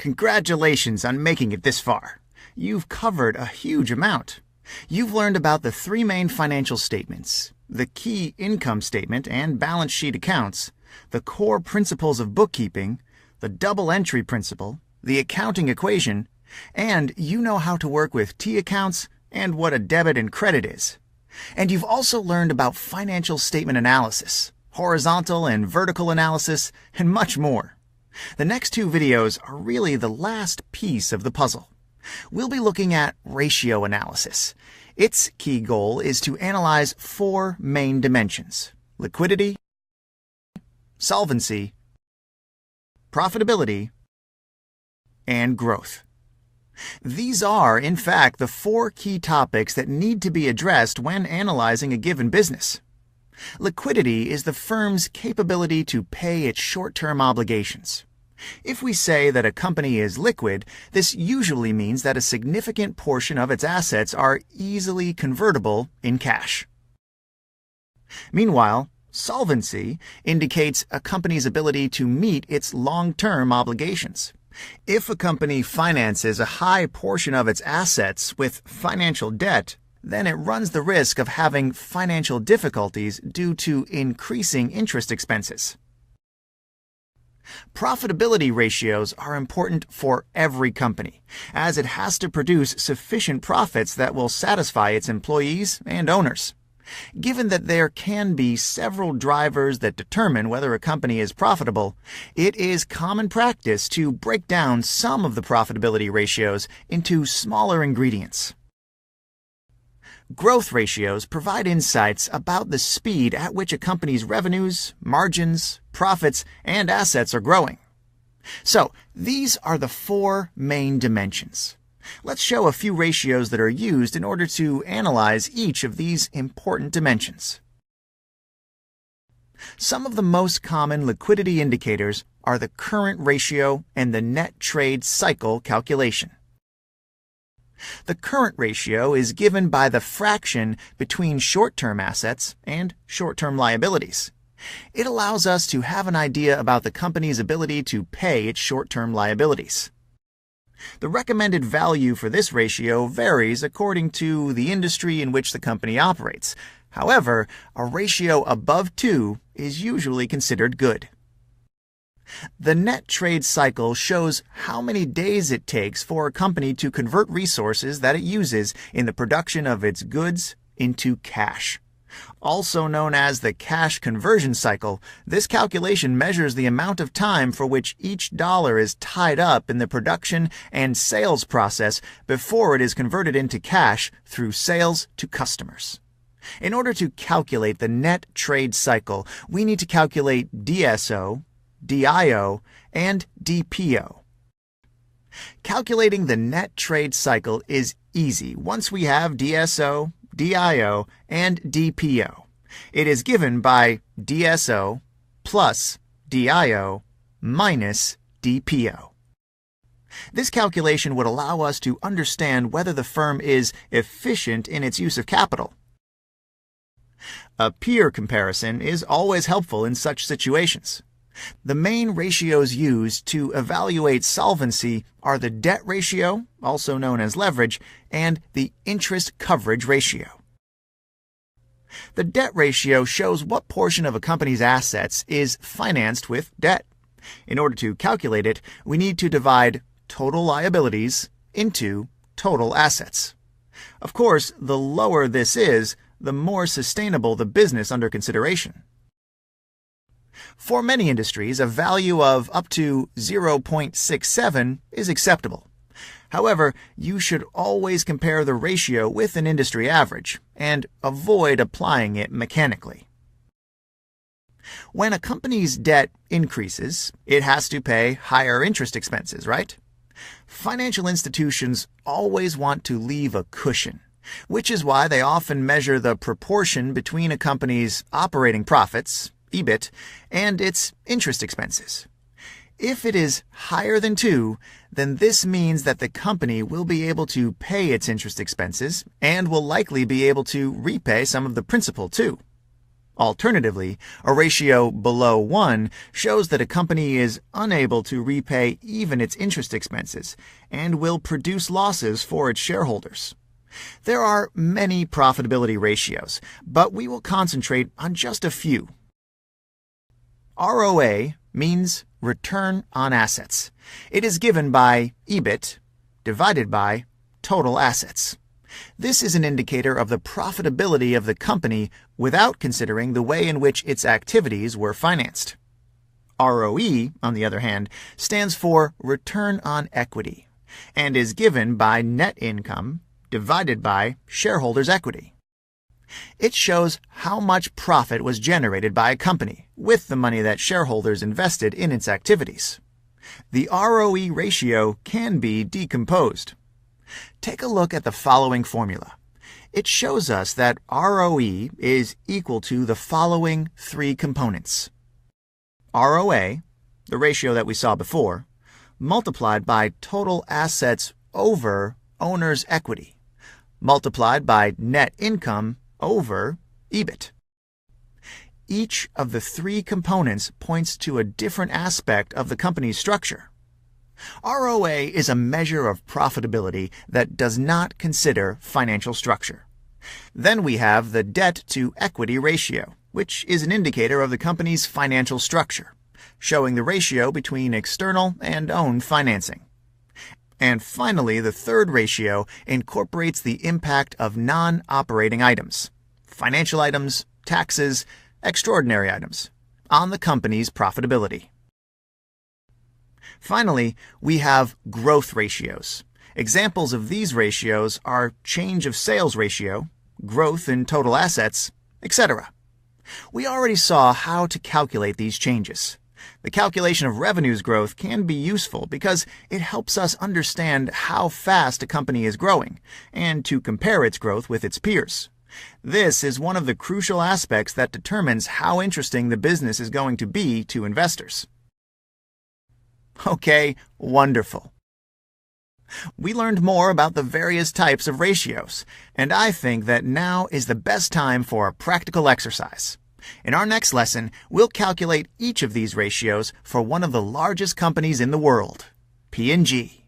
Congratulations on making it this far. You've covered a huge amount. You've learned about the three main financial statements, the key income statement and balance sheet accounts, the core principles of bookkeeping, the double entry principle, the accounting equation, and you know how to work with T accounts and what a debit and credit is. And you've also learned about financial statement analysis, horizontal and vertical analysis, and much more. The next two videos are really the last piece of the puzzle. We'll be looking at ratio analysis. Its key goal is to analyze four main dimensions: liquidity, solvency, profitability, and growth. These are, in fact, the four key topics that need to be addressed when analyzing a given business. Liquidity is the firm's capability to pay its short-term obligations. If we say that a company is liquid, this usually means that a significant portion of its assets are easily convertible in cash. Meanwhile, solvency indicates a company's ability to meet its long-term obligations. If a company finances a high portion of its assets with financial debt, then it runs the risk of having financial difficulties due to increasing interest expenses. Profitability ratios are important for every company, as it has to produce sufficient profits that will satisfy its employees and owners. Given that there can be several drivers that determine whether a company is profitable, it is common practice to break down some of the profitability ratios into smaller ingredients. Growth ratios provide insights about the speed at which a company's revenues, margins, profits, and assets are growing. So, these are the four main dimensions. Let's show a few ratios that are used in order to analyze each of these important dimensions. Some of the most common liquidity indicators are the current ratio and the net trade cycle calculation. The current ratio is given by the fraction between short-term assets and short-term liabilities. It allows us to have an idea about the company's ability to pay its short-term liabilities. The recommended value for this ratio varies according to the industry in which the company operates. However, a ratio above 2 is usually considered good. The net trade cycle shows how many days it takes for a company to convert resources that it uses in the production of its goods into cash. Also known as the cash conversion cycle, this calculation measures the amount of time for which each dollar is tied up in the production and sales process before it is converted into cash through sales to customers. In order to calculate the net trade cycle, we need to calculate DSO, DIO, and DPO. Calculating the net trade cycle is easy once we have DSO, DIO, and DPO. It is given by DSO plus DIO minus DPO. This calculation would allow us to understand whether the firm is efficient in its use of capital. A peer comparison is always helpful in such situations. The main ratios used to evaluate solvency are the debt ratio, also known as leverage, and the interest coverage ratio. The debt ratio shows what portion of a company's assets is financed with debt. In order to calculate it, we need to divide total liabilities into total assets. Of course, the lower this is, the more sustainable the business under consideration. For many industries, a value of up to 0.67 is acceptable. However, you should always compare the ratio with an industry average and avoid applying it mechanically. When a company's debt increases, it has to pay higher interest expenses, right? Financial institutions always want to leave a cushion, which is why they often measure the proportion between a company's operating profits, EBIT, and its interest expenses. If it is higher than 2, then this means that the company will be able to pay its interest expenses and will likely be able to repay some of the principal too. Alternatively, a ratio below 1 shows that a company is unable to repay even its interest expenses and will produce losses for its shareholders. There are many profitability ratios, but we will concentrate on just a few. ROA means return on assets. It is given by EBIT divided by total assets. This is an indicator of the profitability of the company without considering the way in which its activities were financed. ROE, on the other hand, stands for return on equity and is given by net income divided by shareholders' equity. It shows how much profit was generated by a company with the money that shareholders invested in its activities. The ROE ratio can be decomposed. Take a look at the following formula. It shows us that ROE is equal to the following three components. ROA, the ratio that we saw before, multiplied by total assets over owner's equity, multiplied by net income over EBIT. Each of the three components points to a different aspect of the company's structure. ROA is a measure of profitability that does not consider financial structure. Then we have the debt-to-equity ratio, which is an indicator of the company's financial structure, showing the ratio between external and owned financing. And finally, the third ratio incorporates the impact of non-operating items, financial items, taxes, extraordinary items, on the company's profitability. Finally, we have growth ratios. Examples of these ratios are change of sales ratio, growth in total assets, etc. We already saw how to calculate these changes. The calculation of revenues growth can be useful because it helps us understand how fast a company is growing and to compare its growth with its peers. This is one of the crucial aspects that determines how interesting the business is going to be to investors. Okay, wonderful. We learned more about the various types of ratios, and I think that now is the best time for a practical exercise. In our next lesson, we'll calculate each of these ratios for one of the largest companies in the world, P&G.